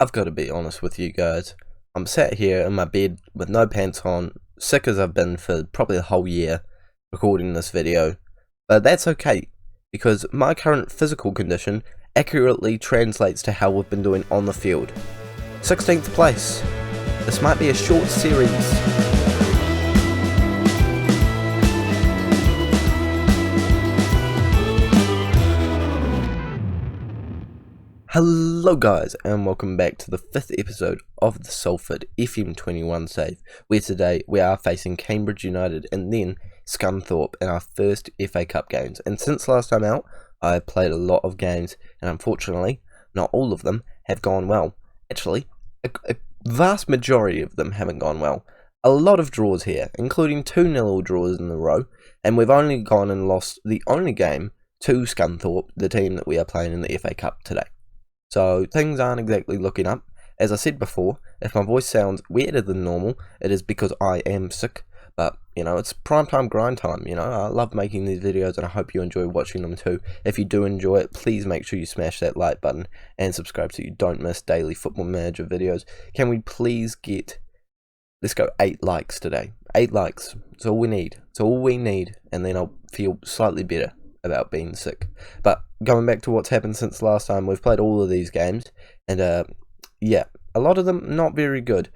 I've got to be honest with you guys. I'm sat here in my bed with no pants on, sick as I've been for probably the whole year recording this video. But that's okay, because my current physical condition accurately translates to how we've been doing on the field. 16th place. This might be a short series. Hello guys, and welcome back to the 5th episode of the Salford FM21 save, where today we are facing Cambridge United and then Scunthorpe in our first FA Cup games. And since last time out, I have played a lot of games, and unfortunately, not all of them have gone well. Actually, a vast majority of them haven't gone well. A lot of draws here, including 2-0 draws in a row, and we've only gone and lost the only game to Scunthorpe, the team that we are playing in the FA Cup today. So things aren't exactly looking up. As I said before, if my voice sounds weirder than normal, it is because I am sick. But, it's prime time grind time, I love making these videos and I hope you enjoy watching them too. If you do enjoy it, please make sure you smash that like button and subscribe so you don't miss daily Football Manager videos. Can we please get, let's go 8 likes today. 8 likes, that's all we need. It's all we need, and then I'll feel slightly better about being sick. But going back to what's happened since last time, we've played all of these games, and yeah, a lot of them not very good.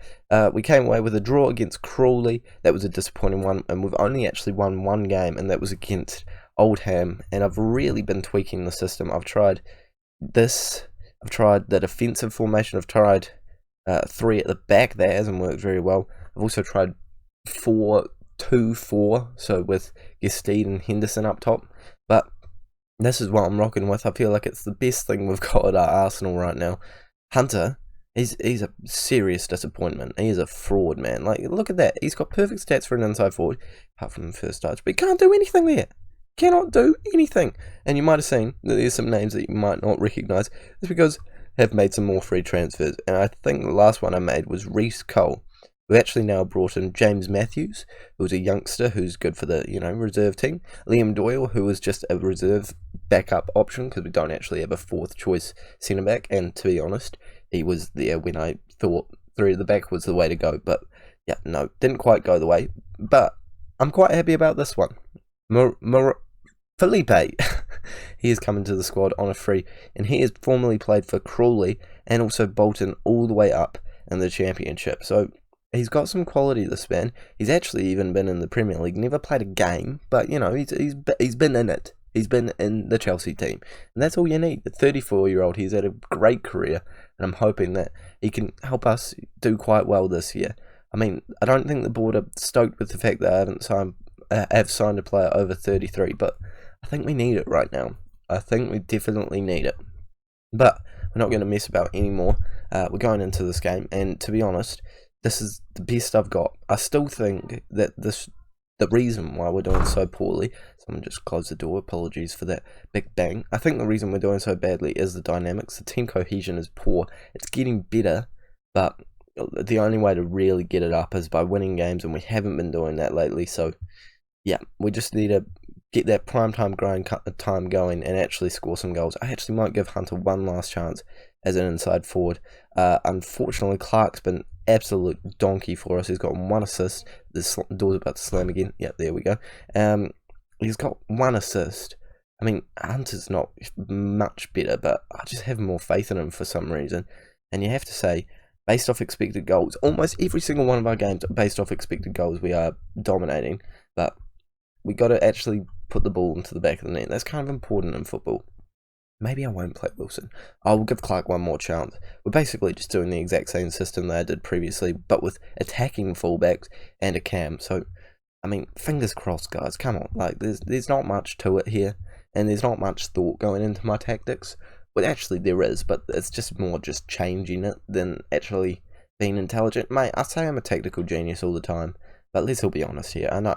We came away with a draw against Crawley. That was a disappointing one, and we've only actually won one game, and that was against Oldham. And I've really been tweaking the system. I've tried this, I've tried the defensive formation, I've tried 3 at the back. That hasn't worked very well. I've also tried 4-2-4, so with Gestede and Henderson up top. But this is what I'm rocking with. I feel like it's the best thing we've got at our arsenal right now. Hunter, he's a serious disappointment. He is a fraud, man. Like, look at that. He's got perfect stats for an inside forward, apart from the first touch, but he can't do anything there. Cannot do anything. And you might have seen that there's some names that you might not recognise. It's because I've made some more free transfers. And I think the last one I made was Reece Cole. We've actually now brought in James Matthews, who's a youngster who's good for the, reserve team. Liam Doyle, who is just a reserve backup option, because we don't actually have a 4th choice centre-back. And to be honest, he was there when I thought 3 at the back was the way to go. But, yeah, no, didn't quite go the way. But I'm quite happy about this one. Felipe, he has come into the squad on a free, and he has formerly played for Crawley and also Bolton all the way up in the Championship. So he's got some quality, this man. He's actually even been in the Premier League. Never played a game, but he's been in it. He's been in the Chelsea team, and that's all you need. The 34-year-old, he's had a great career, and I'm hoping that he can help us do quite well this year. I mean, I don't think the board are stoked with the fact that I have signed a player over 33, but I think we need it right now. I think we definitely need it. But we're not going to mess about anymore. We're going into this game, and to be honest, this is the best I've got. I still think that the reason why we're doing so poorly, someone just closed the door, apologies for that big bang. I think the reason we're doing so badly is the dynamics. The team cohesion is poor. It's getting better, but the only way to really get it up is by winning games, and we haven't been doing that lately. So, yeah, we just need to get that prime time grind time going and actually score some goals. I actually might give Hunter one last chance as an inside forward. Unfortunately, Clark's been absolute donkey for us. He's got 1 assist. The door's about to slam again. Yeah, there we go. He's got 1 assist. I mean, Hunter's not much better, but I just have more faith in him for some reason. And you have to say, based off expected goals, almost every single one of our games, based off expected goals, we are dominating. But we got to actually put the ball into the back of the net. That's kind of important in football. Maybe I won't play Wilson. I will give Clark one more chance. We're basically just doing the exact same system that I did previously, but with attacking fullbacks and a cam. So, I mean, fingers crossed, guys. Come on. Like, there's not much to it here, and there's not much thought going into my tactics. Well, actually, there is, but it's just more just changing it than actually being intelligent. Mate, I say I'm a tactical genius all the time, but let's all be honest here. I know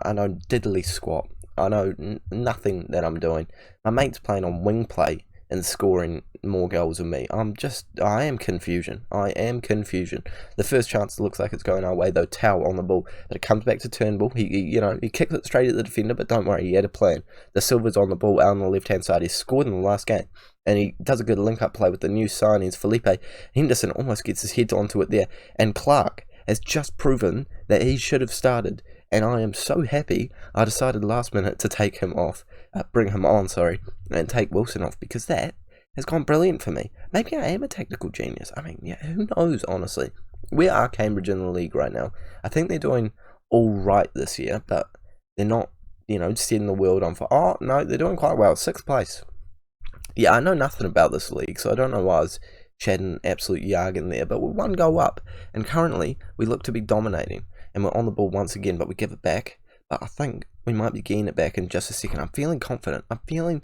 diddly squat. I know nothing that I'm doing. My mate's playing on wing play and scoring more goals than me. I am confusion. The first chance looks like it's going our way, though. Towel on the ball, but it comes back to Turnbull. He kicks it straight at the defender, but don't worry, he had a plan. The Silver's on the ball out on the left-hand side. He scored in the last game, and he does a good link-up play with the new signings. Felipe Henderson almost gets his head onto it there, and Clark has just proven that he should have started, and I am so happy I decided last minute to take him off, bring him on, and take Wilson off, because that has gone brilliant for me. Maybe I am a tactical genius. I mean, yeah, who knows, honestly. Where are Cambridge in the league right now? I think they're doing all right this year, but they're not, setting the world on fire. Oh, no, they're doing quite well. 6th place. Yeah, I know nothing about this league, so I don't know why I was chatting absolute jargon there, but we're 1 goal up, and currently we look to be dominating, and we're on the ball once again, but we give it back. But I think we might be getting it back in just a second. I'm feeling confident. I'm feeling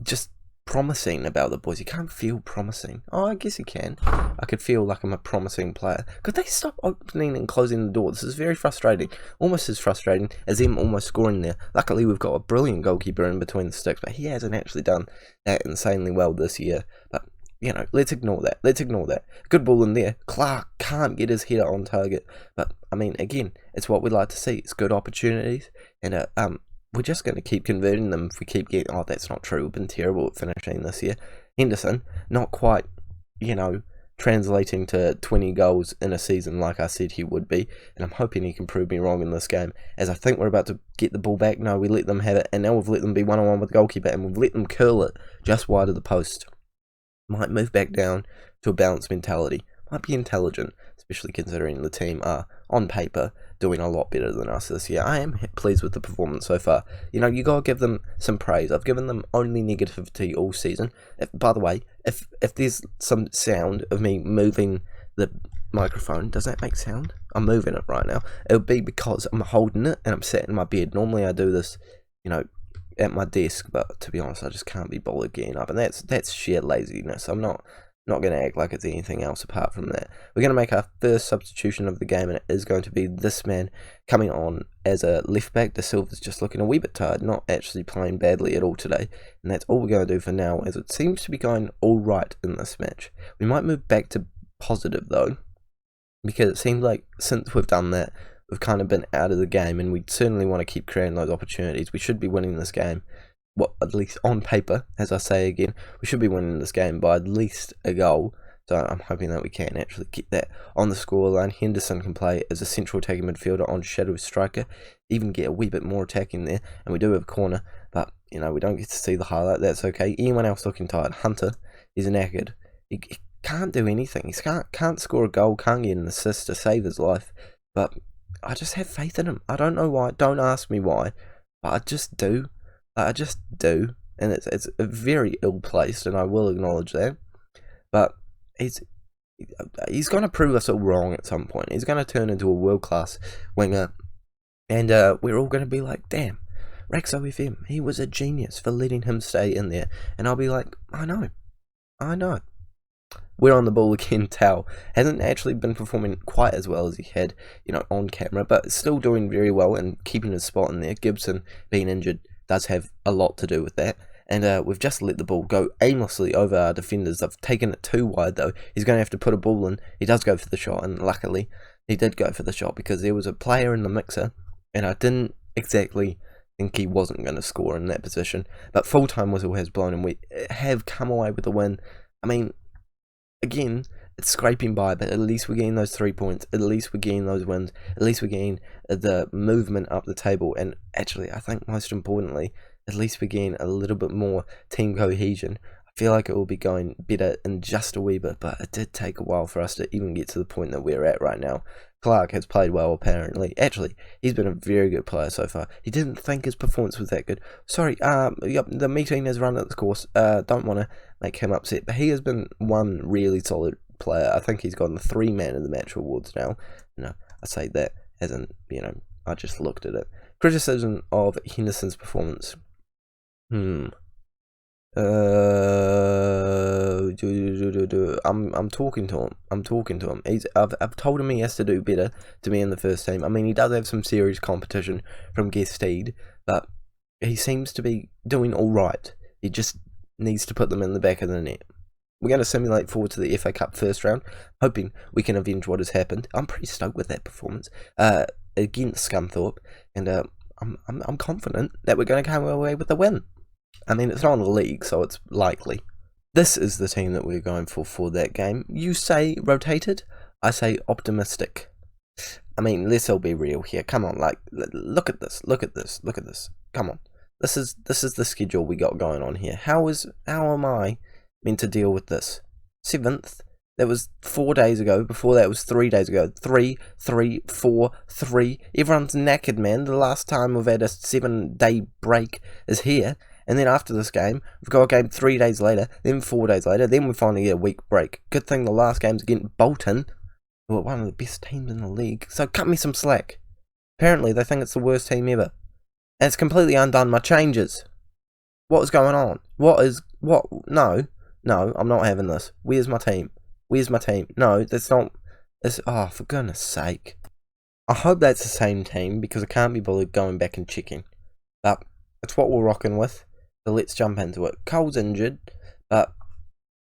just promising about the boys. You can't feel promising. Oh, I guess you can. I could feel like I'm a promising player. Could they stop opening and closing the door? This is very frustrating. Almost as frustrating as them almost scoring there. Luckily, we've got a brilliant goalkeeper in between the sticks, but he hasn't actually done that insanely well this year. But, let's ignore that. Good ball in there. Clark can't get his header on target. But, I mean, again, it's what we'd like to see. It's good opportunities. And, we're just going to keep converting them if we keep getting... Oh, that's not true. We've been terrible at finishing this year. Henderson, not quite, translating to 20 goals in a season like I said he would be. And I'm hoping he can prove me wrong in this game, as I think we're about to get the ball back. No, we let them have it. And now we've let them be one-on-one with the goalkeeper. And we've let them curl it just wide of the post. Might move back down to a balanced mentality. Might be intelligent, especially considering the team are, on paper, doing a lot better than us this year. I am pleased with the performance so far. You got to give them some praise. I've given them only negativity all season. By the way, if there's some sound of me moving the microphone, does that make sound? I'm moving it right now. It'll be because I'm holding it and I'm sat in my bed. Normally I do this, at my desk, but to be honest, I just can't be bothered getting up, and that's sheer laziness. I'm not going to act like it's anything else apart from that. We're going to make our first substitution of the game, and it is going to be this man coming on as a left back. De Silva's just looking a wee bit tired, not actually playing badly at all today, and that's all we're going to do for now, as it seems to be going all right in this match. We might move back to positive though, because it seems like since we've done that, we've kind of been out of the game, and we certainly want to keep creating those opportunities. We should be winning this game. At least on paper, as I say again, we should be winning this game by at least a goal. So I'm hoping that we can actually get that on the scoreline. Henderson can play as a central attacking midfielder on shadow striker, even get a wee bit more attacking there. And we do have a corner, but we don't get to see the highlight. That's okay. Anyone else looking tired? Hunter is knackered. He can't do anything. He can't score a goal, can't get an assist to save his life. But I just have faith in him. I don't know why. Don't ask me why, but I just do. And it's very ill-placed, and I will acknowledge that. But he's going to prove us all wrong at some point. He's going to turn into a world-class winger, and we're all going to be like, damn, Rexo FM, he was a genius for letting him stay in there. And I'll be like, I know. We're on the ball again. Tao hasn't actually been performing quite as well as he had, on camera, but still doing very well and keeping his spot in there. Gibson being injured does have a lot to do with that. And we've just let the ball go aimlessly over our defenders. I've taken it too wide, though. He's going to have to put a ball in. He does go for the shot, and luckily he did go for the shot, because there was a player in the mixer, and I didn't exactly think he wasn't going to score in that position. But full-time whistle has blown, and we have come away with the win. I mean, again, it's scraping by, but at least we're getting those 3 points. At least we're getting those wins. At least we're getting the movement up the table. And actually, I think most importantly, at least we're getting a little bit more team cohesion. I feel like it will be going better in just a wee bit, but it did take a while for us to even get to the point that we're at right now. Clark has played well, apparently. Actually, he's been a very good player so far. He didn't think his performance was that good. Sorry, the meeting has run its course. Don't want to make him upset, but he has been one really solid player. I think he's gotten the 3 man of the match awards now. I say that as in, I just looked at it. Criticism of Henderson's performance. I'm talking to him. I've told him he has to do better to be in the first team. I mean, he does have some serious competition from Gestede, but he seems to be doing all right. He just needs to put them in the back of the net. We're going to simulate forward to the FA Cup first round, hoping we can avenge what has happened. I'm pretty stoked with that performance against Scunthorpe, and I'm confident that we're going to come away with the win. I mean, it's not in the league, so it's likely. This is the team that we're going for that game. You say rotated, I say optimistic. I mean, let's all be real here. Come on, like, look at this. Come on. This is the schedule we got going on here. How am I meant to deal with this? 7th, that was 4 days ago. Before that was 3 days ago. 3, 3, 4, 3. Everyone's knackered, man. The last time we've had a 7-day break is here. And then after this game, we've got a game 3 days later, then 4 days later, then we finally get a week break. Good thing the last game's against Bolton, who are one of the best teams in the league. So cut me some slack. Apparently, they think it's the worst team ever. And it's completely undone my changes. What is going on? No, I'm not having this. Where's my team? No, that's not... oh, for goodness sake. I hope that's the same team, because I can't be bothered going back and checking. But it's what we're rocking with, so let's jump into it. Cole's injured, but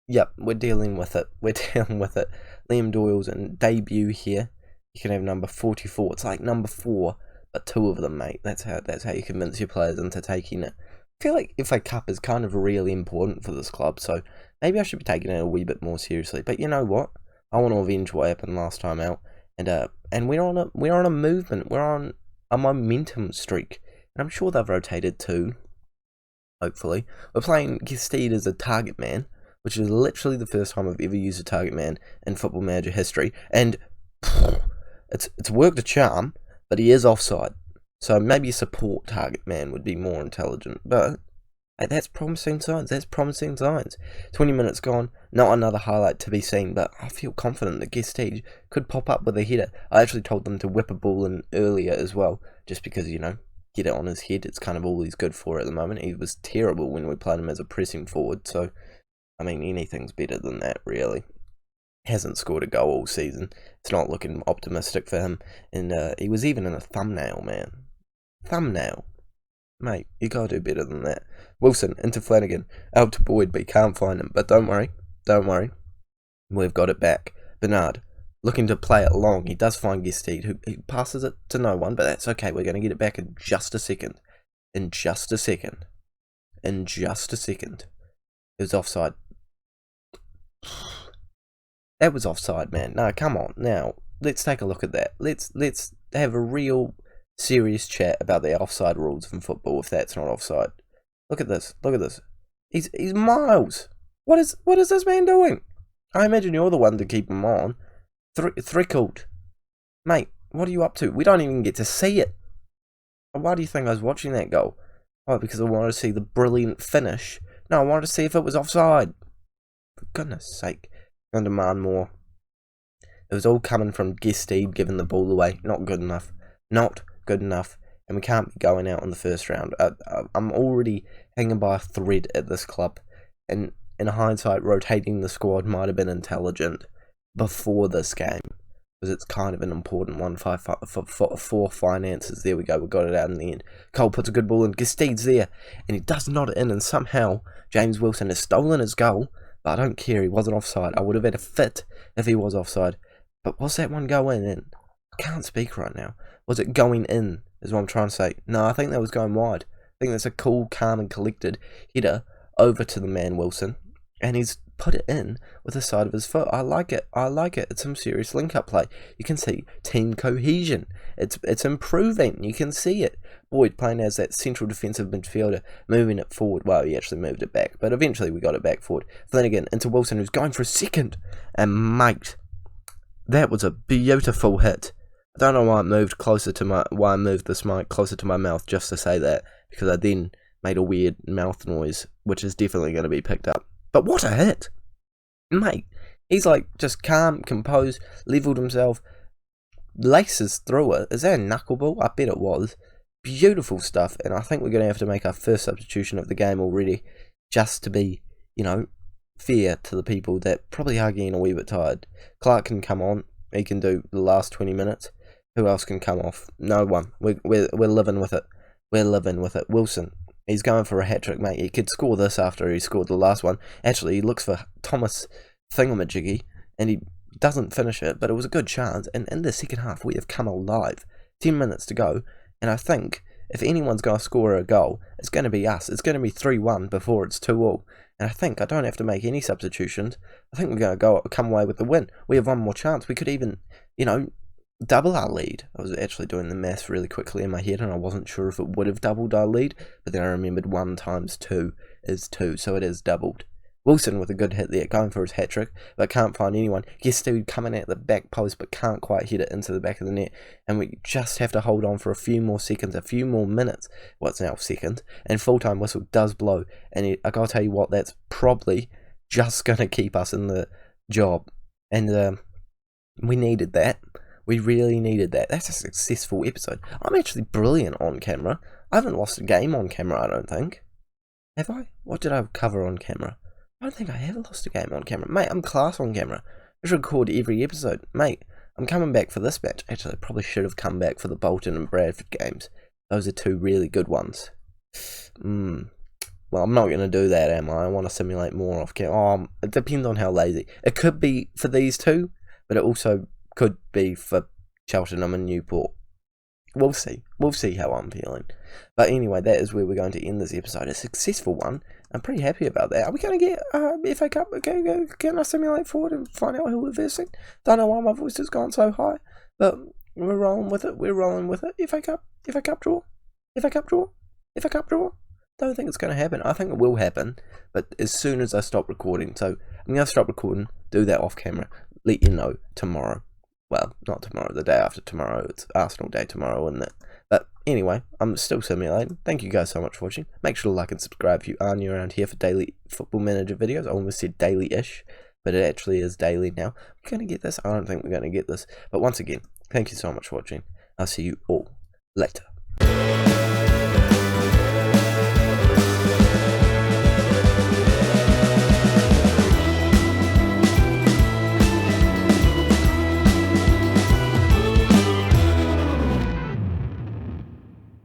yep, we're dealing with it. Liam Doyle's in debut here. You can have number 44. It's like number 4, but 2 of them, mate. That's how you convince your players into taking it. I feel like FA Cup is kind of really important for this club, so maybe I should be taking it a wee bit more seriously. But you know what? I want to avenge what happened last time out, and we're on a movement. We're on a momentum streak, and I'm sure they've rotated too. Hopefully, we're playing Gestede as a target man, which is literally the first time I've ever used a target man in Football Manager history, and it's worked a charm. But he is offside, so maybe a support target man would be more intelligent. But hey, that's promising signs. 20 minutes gone, not another highlight to be seen, but I feel confident that Gestede could pop up with a header. I actually told them to whip a ball in earlier as well, just because, you know, get it on his head. It's kind of all he's good for at the moment. He was terrible when we played him as a pressing forward, so I mean, anything's better than that, really. Hasn't scored a goal all season. It's not looking optimistic for him. And he was even in a thumbnail, man. Thumbnail. Mate, you gotta do better than that. Wilson, into Flanagan. Out to Boyd, but he can't find him. But don't worry. We've got it back. Bernard, looking to play it long. He does find Gestede, who he passes it to no one, but that's okay. We're going to get it back in just a second. It was offside. That was offside, man. No, come on. Now, let's take a look at that. Let's have a real serious chat about the offside rules in football if that's not offside. Look at this. He's miles. What is this man doing? I imagine you're the one to keep him on. Thrickled. Mate, what are you up to? We don't even get to see it. Why do you think I was watching that goal? Oh, because I wanted to see the brilliant finish. No, I wanted to see if it was offside. For goodness sake. And demand more. It was all coming from Gestede giving the ball away. Not good enough. And we can't be going out in the first round. I'm already hanging by a thread at this club. And in hindsight, rotating the squad might have been intelligent before this game. Because it's kind of an important one for finances. There we go. We got it out in the end. Cole puts a good ball in. Gestede's there. And he does nod it in. And somehow, James Wilson has stolen his goal. But I don't care, he wasn't offside. I would have had a fit if he was offside. But was that one going in? I can't speak right now. Was it going in, is what I'm trying to say. No, I think that was going wide. I think that's a cool, calm and collected header over to the man Wilson. And he's put it in with the side of his foot. I like it. It's some serious link-up play. You can see team cohesion. It's improving. You can see it. Boyd playing as that central defensive midfielder, moving it forward. Well, he actually moved it back, but eventually we got it back forward. Flanagan into Wilson, who's going for a second. And mate, that was a beautiful hit. I don't know why I moved this mic closer to my mouth just to say that, because I then made a weird mouth noise, which is definitely going to be picked up. But what a hit! Mate, he's like just calm, composed, levelled himself, laces through it. Is that a knuckleball? I bet it was. Beautiful stuff, and I think we're going to have to make our first substitution of the game already, just to be, you know, fair to the people that probably are getting a wee bit tired. Clark can come on. He can do the last 20 minutes. Who else can come off? No one. We're living with it. Wilson. He's going for a hat-trick, mate. He could score this after he scored the last one. Actually, he looks for Thomas Thingamajiggy, and he doesn't finish it, but it was a good chance. And in the second half, we have come alive. 10 minutes to go, and I think if anyone's going to score a goal, it's going to be us. It's going to be 3-1 before it's 2-2. And I think I don't have to make any substitutions. I think we're going to come away with the win. We have one more chance. We could even, double our lead. I was actually doing the maths really quickly in my head, and I wasn't sure if it would have doubled our lead, but then I remembered 1 times 2 is 2, so it is doubled. Wilson with a good hit there, going for his hat-trick, but can't find anyone. Guesty coming at the back post, but can't quite hit it into the back of the net. And we just have to hold on for a few more seconds, a few more minutes. Well, it's now seconds. And full-time whistle does blow. And I gotta tell you what, that's probably just going to keep us in the job. And we needed that. We really needed that. That's a successful episode. I'm actually brilliant on camera. I haven't lost a game on camera, I don't think. Have I? What did I cover on camera? I don't think I have lost a game on camera. Mate, I'm class on camera. I should record every episode. Mate, I'm coming back for this match. Actually, I probably should have come back for the Bolton and Bradford games. Those are 2 really good ones. Well, I'm not going to do that, am I? I want to simulate more off camera. It depends on how lazy. It could be for these 2, but it also could be for Cheltenham and Newport. We'll see. We'll see how I'm feeling. But anyway, that is where we're going to end this episode. A successful one. I'm pretty happy about that. Are we going to get FA Cup? Can I simulate forward and find out who we're versing? Don't know why my voice has gone so high, but we're rolling with it. We're rolling with it. FA Cup draw. FA Cup draw. Don't think it's going to happen. I think it will happen, but as soon as I stop recording. So I'm going to stop recording, do that off camera, let you know tomorrow. Well, not tomorrow, the day after tomorrow. It's Arsenal Day tomorrow, isn't it? But anyway, I'm still simulating. Thank you guys so much for watching. Make sure to like and subscribe if you are new around here for daily Football Manager videos. I almost said daily-ish, but it actually is daily now. We're going to get this? I don't think we're going to get this. But once again, thank you so much for watching. I'll see you all later.